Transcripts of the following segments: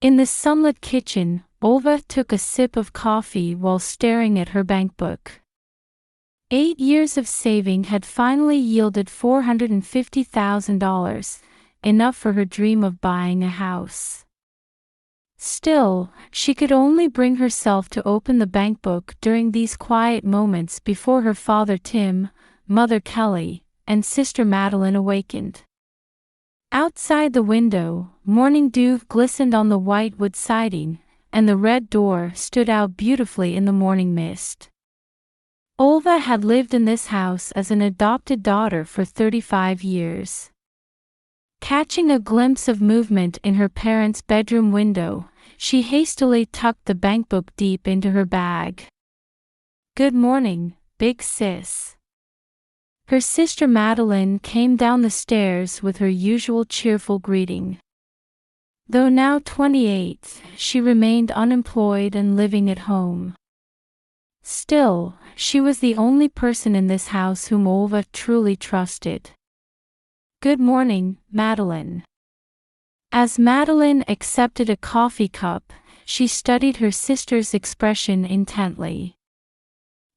In the sunlit kitchen, Olva took a sip of coffee while staring at her bankbook. 8 years of saving had finally yielded $450,000, enough for her dream of buying a house. Still, she could only bring herself to open the bankbook during these quiet moments before her father Tim, mother Kelly, and sister Madeline awakened. Outside the window, morning dew glistened on the white wood siding, and the red door stood out beautifully in the morning mist. Olva had lived in this house as an adopted daughter for 35 years. Catching a glimpse of movement in her parents' bedroom window, she hastily tucked the bankbook deep into her bag. "Good morning, big sis." Her sister Madeline came down the stairs with her usual cheerful greeting. Though now 28, she remained unemployed and living at home. Still, she was the only person in this house whom Olva truly trusted. "Good morning, Madeline." As Madeline accepted a coffee cup, she studied her sister's expression intently.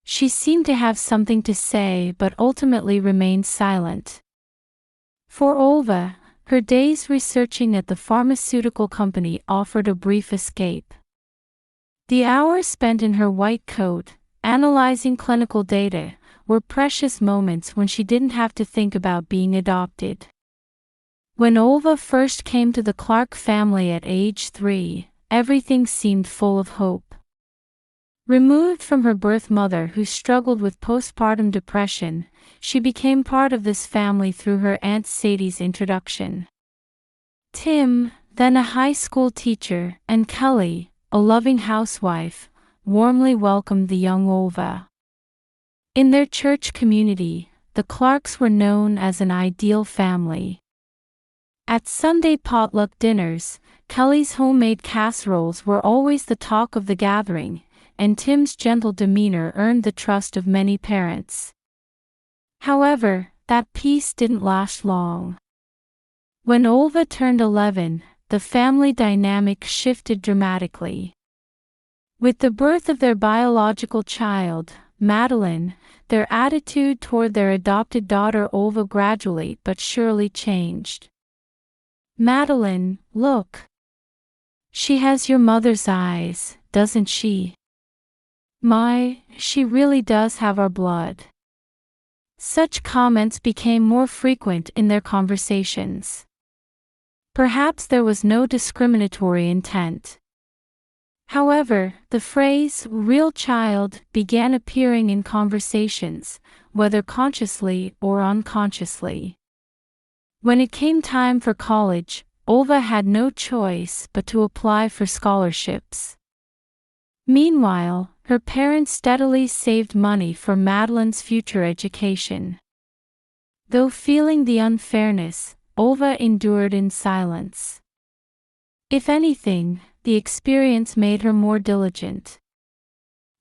She seemed to have something to say but ultimately remained silent. For Olva, her days researching at the pharmaceutical company offered a brief escape. The hours spent in her white coat, analyzing clinical data, were precious moments when she didn't have to think about being adopted. When Olva first came to the Clark family at age 3, everything seemed full of hope. Removed from her birth mother who struggled with postpartum depression, she became part of this family through her Aunt Sadie's introduction. Tim, then a high school teacher, and Kelly, a loving housewife, warmly welcomed the young Olva. In their church community, the Clarks were known as an ideal family. At Sunday potluck dinners, Kelly's homemade casseroles were always the talk of the gathering, and Tim's gentle demeanor earned the trust of many parents. However, that peace didn't last long. When Olva turned 11, the family dynamic shifted dramatically. With the birth of their biological child, Madeline, their attitude toward their adopted daughter Olva gradually but surely changed. "Madeline, look. She has your mother's eyes, doesn't she? My, she really does have our blood." Such comments became more frequent in their conversations. Perhaps there was no discriminatory intent. However, the phrase "real child" began appearing in conversations, whether consciously or unconsciously. When it came time for college, Olva had no choice but to apply for scholarships. Meanwhile, her parents steadily saved money for Madeline's future education. Though feeling the unfairness, Olva endured in silence. If anything, the experience made her more diligent.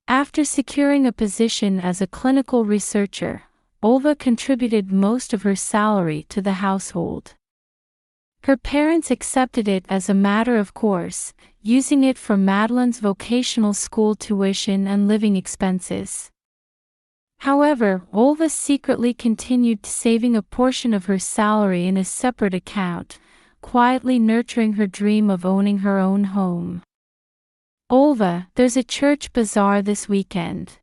After securing a position as a clinical researcher, Olva contributed most of her salary to the household. Her parents accepted it as a matter of course, using it for Madeline's vocational school tuition and living expenses. However, Olva secretly continued saving a portion of her salary in a separate account, quietly nurturing her dream of owning her own home. "Olva, there's a church bazaar this weekend.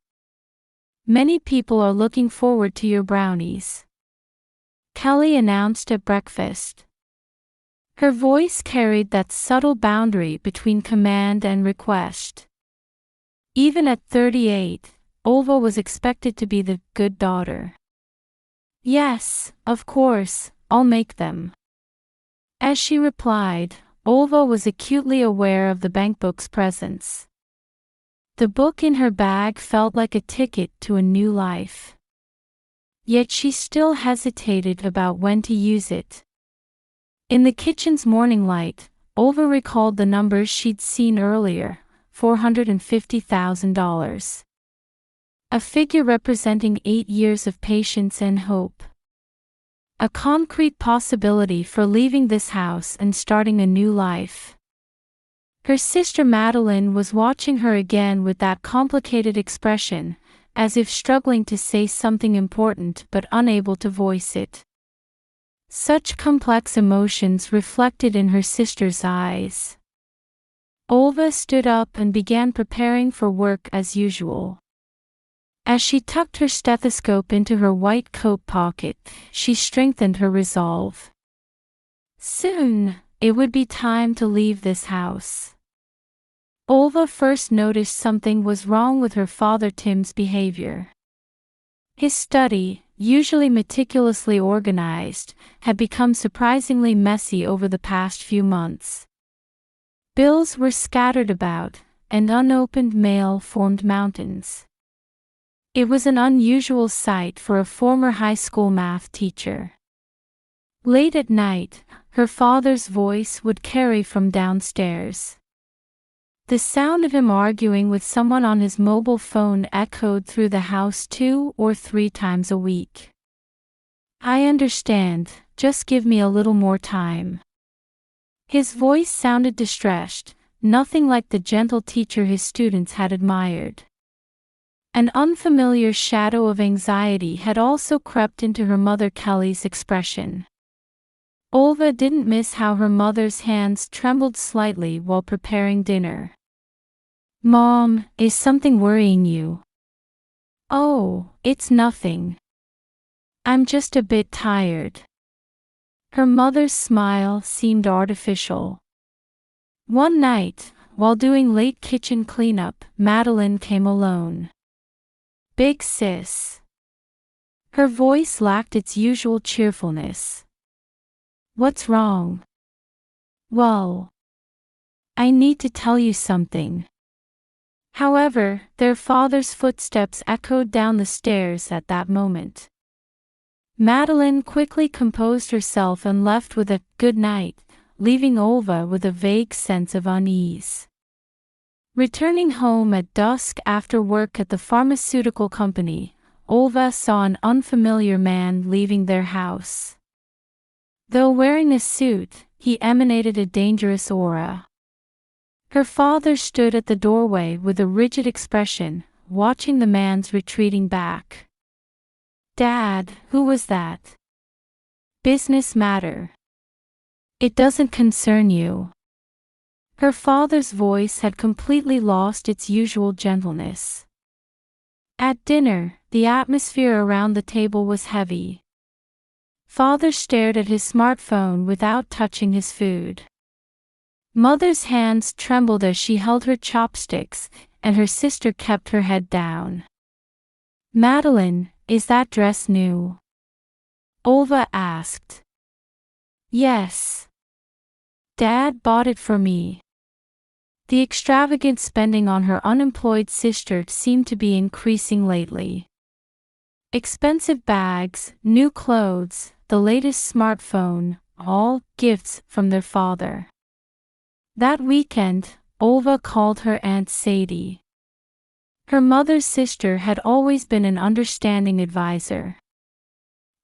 Many people are looking forward to your brownies," Kelly announced at breakfast. Her voice carried that subtle boundary between command and request. Even at 38, Olva was expected to be the good daughter. "Yes, of course, I'll make them." As she replied, Olva was acutely aware of the bankbook's presence. The book in her bag felt like a ticket to a new life. Yet she still hesitated about when to use it. In the kitchen's morning light, Olva recalled the numbers she'd seen earlier, $450,000. A figure representing 8 years of patience and hope. A concrete possibility for leaving this house and starting a new life. Her sister Madeline was watching her again with that complicated expression, as if struggling to say something important but unable to voice it. Such complex emotions reflected in her sister's eyes. Olva stood up and began preparing for work as usual. As she tucked her stethoscope into her white coat pocket, she strengthened her resolve. Soon, it would be time to leave this house. Olva first noticed something was wrong with her father Tim's behavior. His study, usually meticulously organized, had become surprisingly messy over the past few months. Bills were scattered about, and unopened mail formed mountains. It was an unusual sight for a former high school math teacher. Late at night, her father's voice would carry from downstairs. The sound of him arguing with someone on his mobile phone echoed through the house 2 or 3 times a week. "I understand, just give me a little more time." His voice sounded distressed, nothing like the gentle teacher his students had admired. An unfamiliar shadow of anxiety had also crept into her mother Kelly's expression. Olva didn't miss how her mother's hands trembled slightly while preparing dinner. "Mom, is something worrying you?" "Oh, it's nothing. I'm just a bit tired." Her mother's smile seemed artificial. One night, while doing late kitchen cleanup, Madeline came alone. "Big sis." Her voice lacked its usual cheerfulness. "What's wrong?" "Well, I need to tell you something." However, their father's footsteps echoed down the stairs at that moment. Madeline quickly composed herself and left with a "good night," leaving Olva with a vague sense of unease. Returning home at dusk after work at the pharmaceutical company, Olva saw an unfamiliar man leaving their house. Though wearing a suit, he emanated a dangerous aura. Her father stood at the doorway with a rigid expression, watching the man's retreating back. "Dad, who was that?" "Business matter. It doesn't concern you." Her father's voice had completely lost its usual gentleness. At dinner, the atmosphere around the table was heavy. Father stared at his smartphone without touching his food. Mother's hands trembled as she held her chopsticks, and her sister kept her head down. "Madeline, is that dress new?" Olva asked. "Yes. Dad bought it for me." The extravagant spending on her unemployed sister seemed to be increasing lately. Expensive bags, new clothes, the latest smartphone, all gifts from their father. That weekend, Olva called her Aunt Sadie. Her mother's sister had always been an understanding advisor.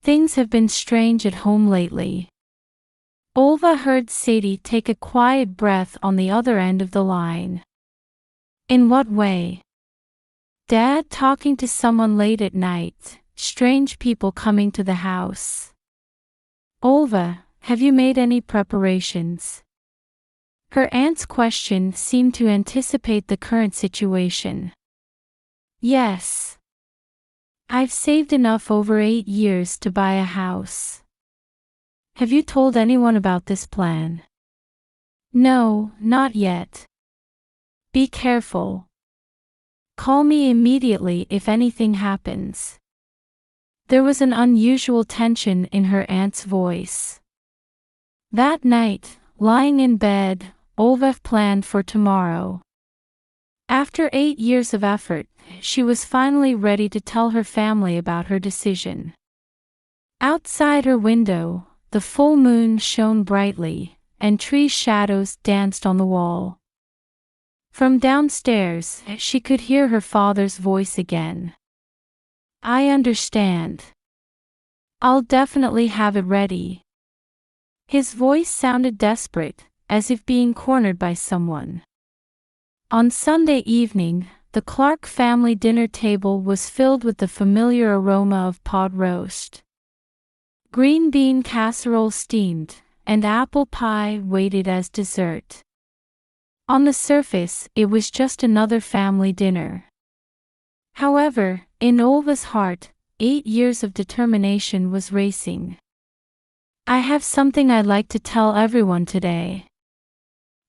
"Things have been strange at home lately." Olva heard Sadie take a quiet breath on the other end of the line. "In what way?" "Dad talking to someone late at night, strange people coming to the house." "Olva, have you made any preparations?" Her aunt's question seemed to anticipate the current situation. "Yes. I've saved enough over 8 years to buy a house." "Have you told anyone about this plan?" "No, not yet." "Be careful. Call me immediately if anything happens." There was an unusual tension in her aunt's voice. That night, lying in bed, Olva planned for tomorrow. After 8 years of effort, she was finally ready to tell her family about her decision. Outside her window, the full moon shone brightly, and tree shadows danced on the wall. From downstairs, she could hear her father's voice again. "I understand. I'll definitely have it ready." His voice sounded desperate, as if being cornered by someone. On Sunday evening, the Clark family dinner table was filled with the familiar aroma of pot roast. Green bean casserole steamed, and apple pie waited as dessert. On the surface, it was just another family dinner. However, in Olva's heart, 8 years of determination was racing. "I have something I'd like to tell everyone today."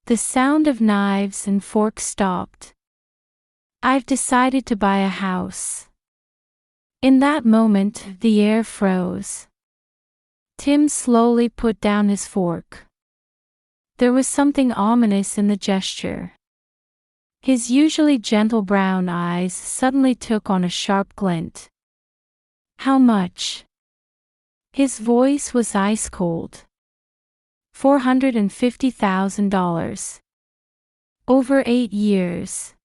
The sound of knives and forks stopped. "I've decided to buy a house." In that moment, the air froze. Tim slowly put down his fork. There was something ominous in the gesture. His usually gentle brown eyes suddenly took on a sharp glint. "How much?" His voice was ice cold. $450,000. Over 8 years.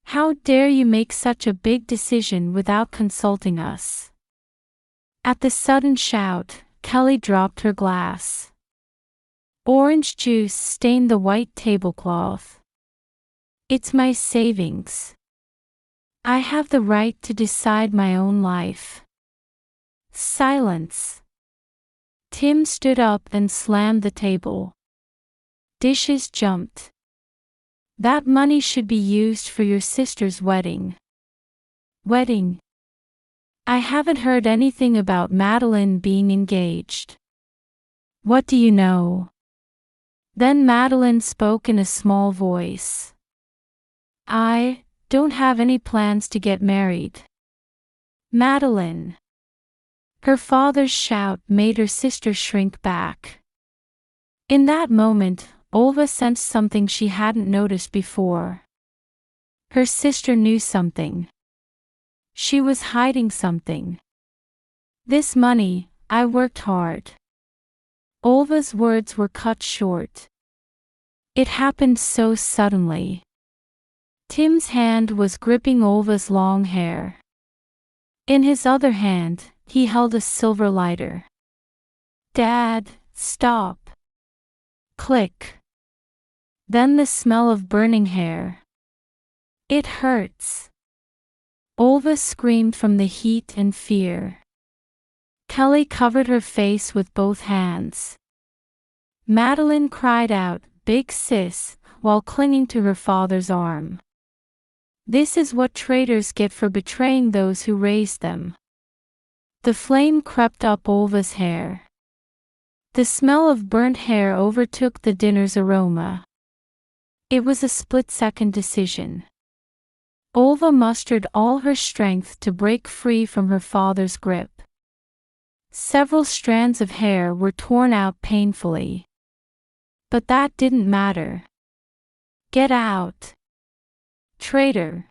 "How dare you make such a big decision without consulting us?" At the sudden shout, Kelly dropped her glass. Orange juice stained the white tablecloth. "It's my savings. I have the right to decide my own life." Silence. Tim stood up and slammed the table. Dishes jumped. "That money should be used for your sister's wedding." "Wedding? I haven't heard anything about Madeline being engaged." "What do you know?" Then Madeline spoke in a small voice. "I don't have any plans to get married." "Madeline." Her father's shout made her sister shrink back. In that moment, Olva sensed something she hadn't noticed before. Her sister knew something. She was hiding something. "This money, I worked hard." Olva's words were cut short. It happened so suddenly. Tim's hand was gripping Olva's long hair. In his other hand, he held a silver lighter. "Dad, stop." Click. Then the smell of burning hair. "It hurts." Olva screamed from the heat and fear. Kelly covered her face with both hands. Madeline cried out, "Big sis," while clinging to her father's arm. This is what traitors get for betraying those who raised them. The flame crept up Olva's hair. The smell of burnt hair overtook the dinner's aroma. It was a split-second decision. Olva mustered all her strength to break free from her father's grip. Several strands of hair were torn out painfully. But that didn't matter. "Get out, traitor!"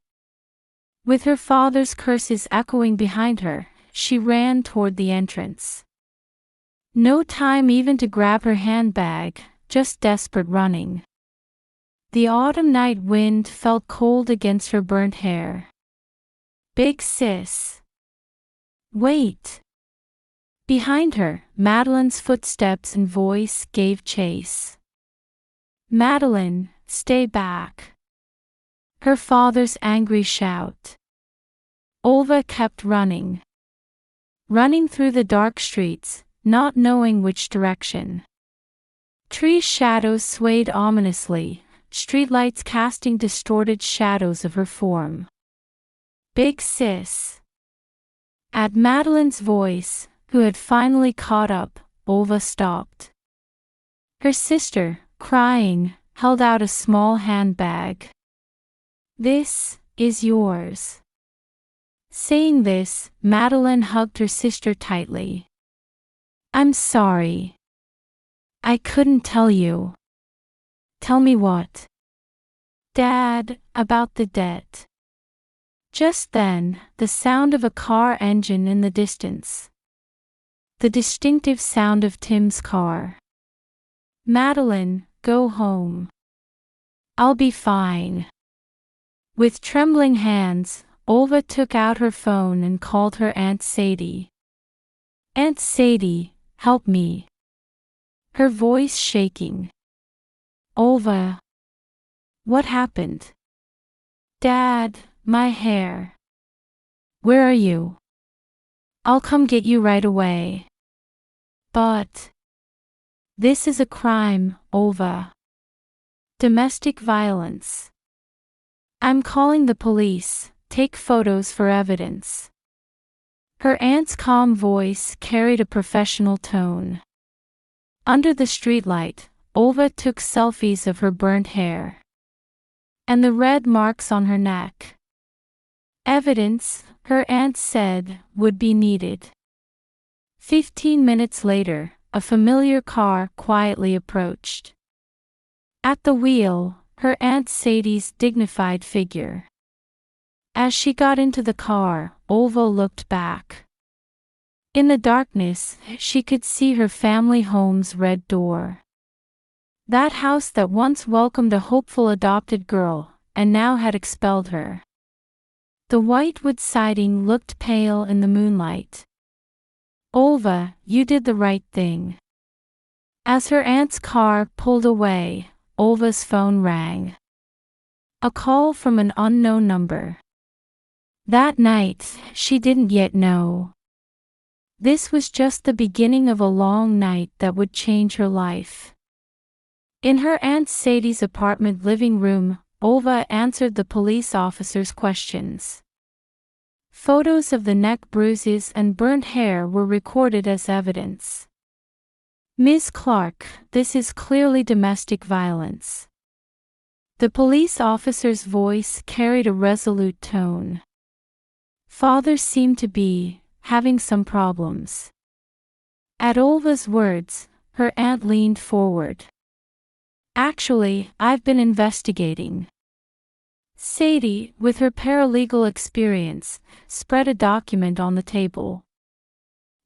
With her father's curses echoing behind her, she ran toward the entrance. No time even to grab her handbag, just desperate running. The autumn night wind felt cold against her burnt hair. "Big sis. Wait." Behind her, Madeline's footsteps and voice gave chase. "Madeline, stay back." Her father's angry shout. Olva kept running. Running through the dark streets, not knowing which direction. Tree shadows swayed ominously, streetlights casting distorted shadows of her form. "Big sis." At Madeline's voice, who had finally caught up, Olva stopped. Her sister, crying, held out a small handbag. "This is yours." Saying this, Madeline hugged her sister tightly. "I'm sorry. I couldn't tell you." "Tell me what?" "Dad, about the debt." Just then, the sound of a car engine in the distance. The distinctive sound of Tim's car. "Madeline, go home. I'll be fine." With trembling hands, Olva took out her phone and called her Aunt Sadie. "Aunt Sadie, help me." Her voice shaking. "Olva." What happened? Dad, my hair. Where are you? I'll come get you right away. But this is a crime, Olva. Domestic violence. I'm calling the police. Take photos for evidence. Her aunt's calm voice carried a professional tone. Under the streetlight, Olva took selfies of her burnt hair and the red marks on her neck. Evidence, her aunt said, would be needed. 15 minutes later, a familiar car quietly approached. At the wheel, her Aunt Sadie's dignified figure. As she got into the car, Olva looked back. In the darkness, she could see her family home's red door. That house that once welcomed a hopeful adopted girl, and now had expelled her. The white wood siding looked pale in the moonlight. Olva, you did the right thing. As her aunt's car pulled away, Olva's phone rang. A call from an unknown number. That night, she didn't yet know. This was just the beginning of a long night that would change her life. In her Aunt Sadie's apartment living room, Olva answered the police officer's questions. Photos of the neck bruises and burnt hair were recorded as evidence. Ms. Clark, this is clearly domestic violence. The police officer's voice carried a resolute tone. Father seemed to be having some problems. At Olva's words, her aunt leaned forward. Actually, I've been investigating. Sadie, with her paralegal experience, spread a document on the table.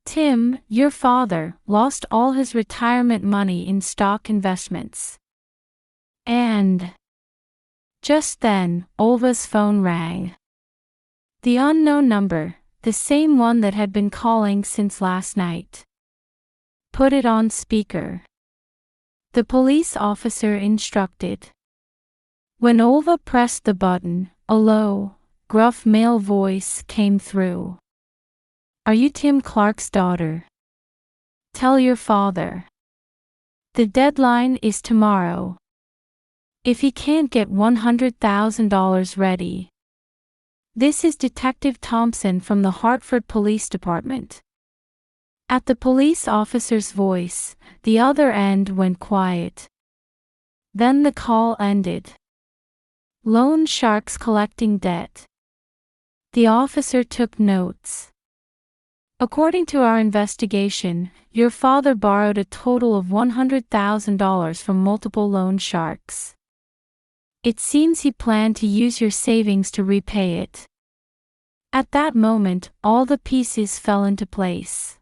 Tim, your father, lost all his retirement money in stock investments. And just then, Olva's phone rang. The unknown number, the same one that had been calling since last night. Put it on speaker. The police officer instructed. When Olva pressed the button, a low, gruff male voice came through. Are you Tim Clark's daughter? Tell your father. The deadline is tomorrow. If he can't get $100,000 ready. This is Detective Thompson from the Hartford Police Department. At the police officer's voice, the other end went quiet. Then the call ended. Loan sharks collecting debt. The officer took notes. According to our investigation, your father borrowed a total of $100,000 from multiple loan sharks. It seems he planned to use your savings to repay it. At that moment, all the pieces fell into place.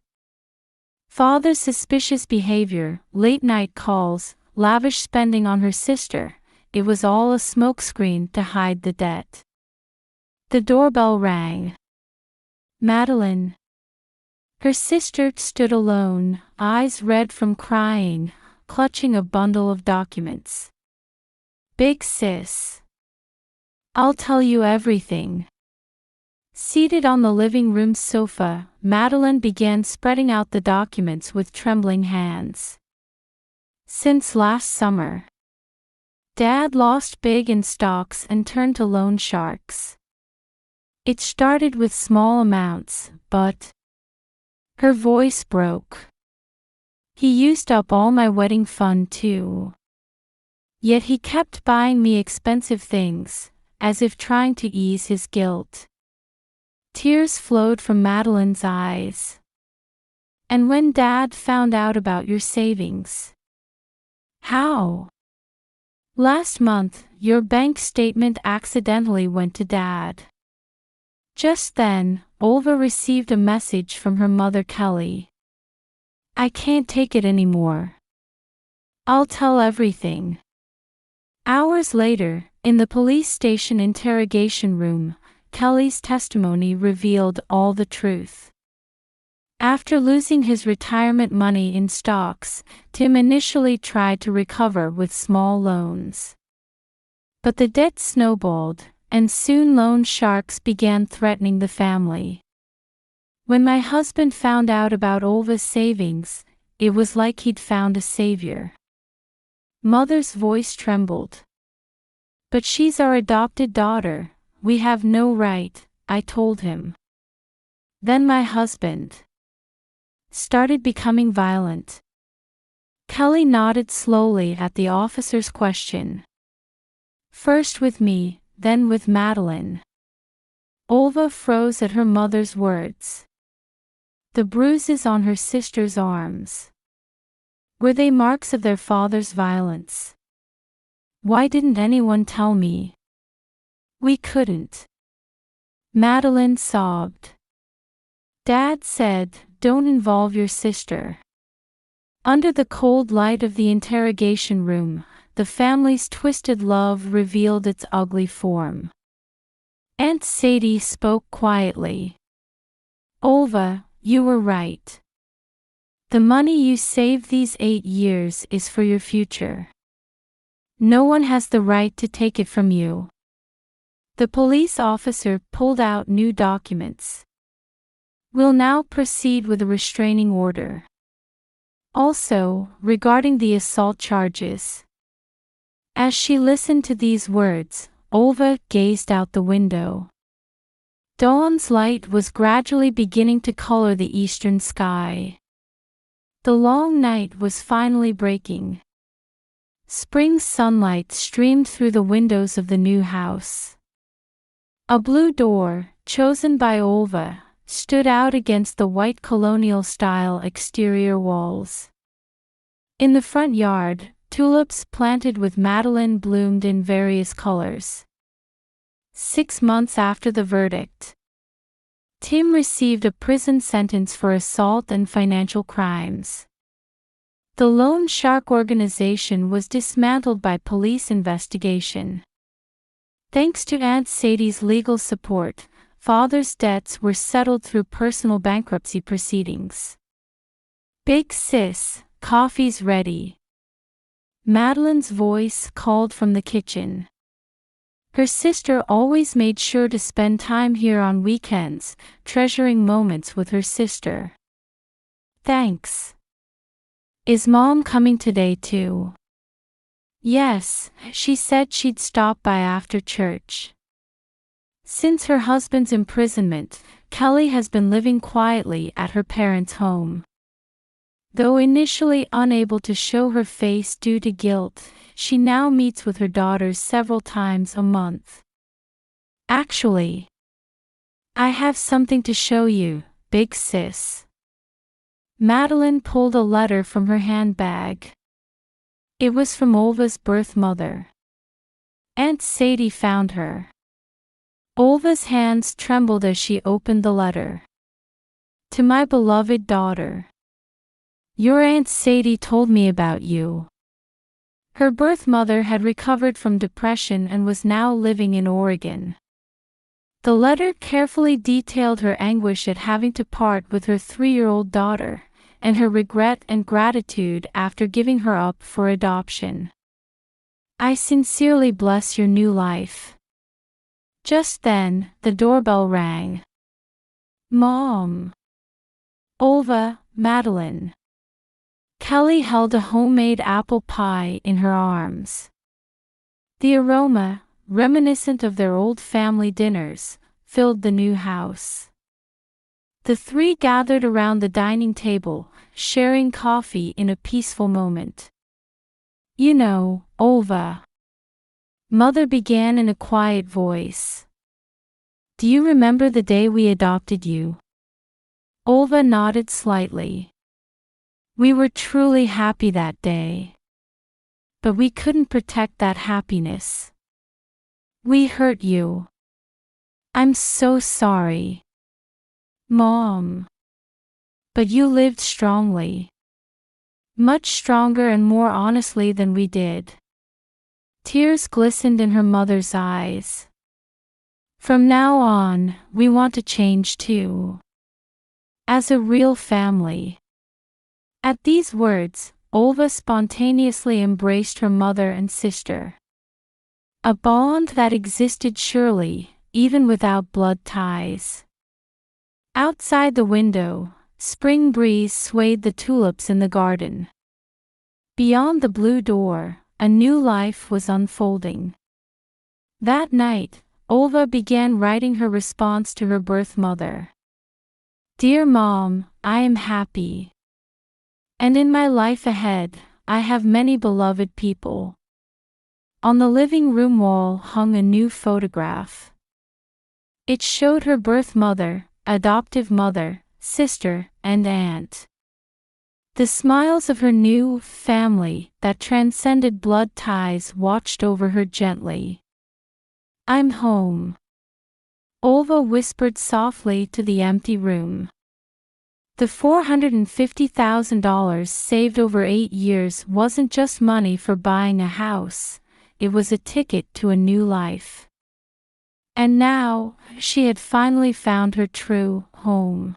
Father's suspicious behavior, late-night calls, lavish spending on her sister, it was all a smokescreen to hide the debt. The doorbell rang. Madeline. Her sister stood alone, eyes red from crying, clutching a bundle of documents. Big sis. I'll tell you everything. Seated on the living room sofa, Madeline began spreading out the documents with trembling hands. Since last summer, Dad lost big in stocks and turned to loan sharks. It started with small amounts, but her voice broke. He used up all my wedding fund too. Yet he kept buying me expensive things, as if trying to ease his guilt. Tears flowed from Madeline's eyes. And when Dad found out about your savings? How? Last month, your bank statement accidentally went to Dad. Just then, Olva received a message from her mother Kelly. I can't take it anymore. I'll tell everything. Hours later, in the police station interrogation room, Kelly's testimony revealed all the truth. After losing his retirement money in stocks, Tim initially tried to recover with small loans. But the debt snowballed, and soon loan sharks began threatening the family. When my husband found out about Olva's savings, it was like he'd found a savior. Mother's voice trembled. But she's our adopted daughter, we have no right, I told him. Then my husband started becoming violent. Kelly nodded slowly at the officer's question. First with me, then with Madeline. Olva froze at her mother's words. The bruises on her sister's arms. Were they marks of their father's violence? Why didn't anyone tell me? We couldn't. Madeline sobbed. Dad said, don't involve your sister. Under the cold light of the interrogation room, the family's twisted love revealed its ugly form. Aunt Sadie spoke quietly. Olva, you were right. The money you saved these 8 years is for your future. No one has the right to take it from you. The police officer pulled out new documents. We'll now proceed with a restraining order. Also, regarding the assault charges. As she listened to these words, Olva gazed out the window. Dawn's light was gradually beginning to color the eastern sky. The long night was finally breaking. Spring sunlight streamed through the windows of the new house. A blue door, chosen by Olva, stood out against the white colonial-style exterior walls. In the front yard, tulips planted with Madeline bloomed in various colors. 6 months after the verdict, Tim received a prison sentence for assault and financial crimes. The loan shark organization was dismantled by police investigation. Thanks to Aunt Sadie's legal support, Father's debts were settled through personal bankruptcy proceedings. Big sis, coffee's ready. Madeline's voice called from the kitchen. Her sister always made sure to spend time here on weekends, treasuring moments with her sister. Thanks. Is Mom coming today too? Yes, she said she'd stop by after church. Since her husband's imprisonment, Kelly has been living quietly at her parents' home. Though initially unable to show her face due to guilt, she now meets with her daughters several times a month. Actually, I have something to show you, big sis. Madeline pulled a letter from her handbag. It was from Olva's birth mother. Aunt Sadie found her. Olva's hands trembled as she opened the letter. To my beloved daughter. Your Aunt Sadie told me about you. Her birth mother had recovered from depression and was now living in Oregon. The letter carefully detailed her anguish at having to part with her 3-year-old daughter, and her regret and gratitude after giving her up for adoption. I sincerely bless your new life. Just then, the doorbell rang. Mom. Olva, Madeline. Kelly held a homemade apple pie in her arms. The aroma, reminiscent of their old family dinners, filled the new house. The three gathered around the dining table, sharing coffee in a peaceful moment. You know, Olva. Mother began in a quiet voice. Do you remember the day we adopted you? Olva nodded slightly. We were truly happy that day. But we couldn't protect that happiness. We hurt you. I'm so sorry. Mom. But you lived strongly. Much stronger and more honestly than we did. Tears glistened in her mother's eyes. From now on, we want to change too. As a real family. At these words, Olva spontaneously embraced her mother and sister. A bond that existed surely, even without blood ties. Outside the window, spring breeze swayed the tulips in the garden. Beyond the blue door, a new life was unfolding. That night, Olva began writing her response to her birth mother. Dear Mom, I am happy. And in my life ahead, I have many beloved people. On the living room wall hung a new photograph. It showed her birth mother, adoptive mother, sister, and aunt. The smiles of her new family that transcended blood ties watched over her gently. I'm home. Olva whispered softly to the empty room. The $450,000 saved over 8 years wasn't just money for buying a house, it was a ticket to a new life. And now, she had finally found her true home.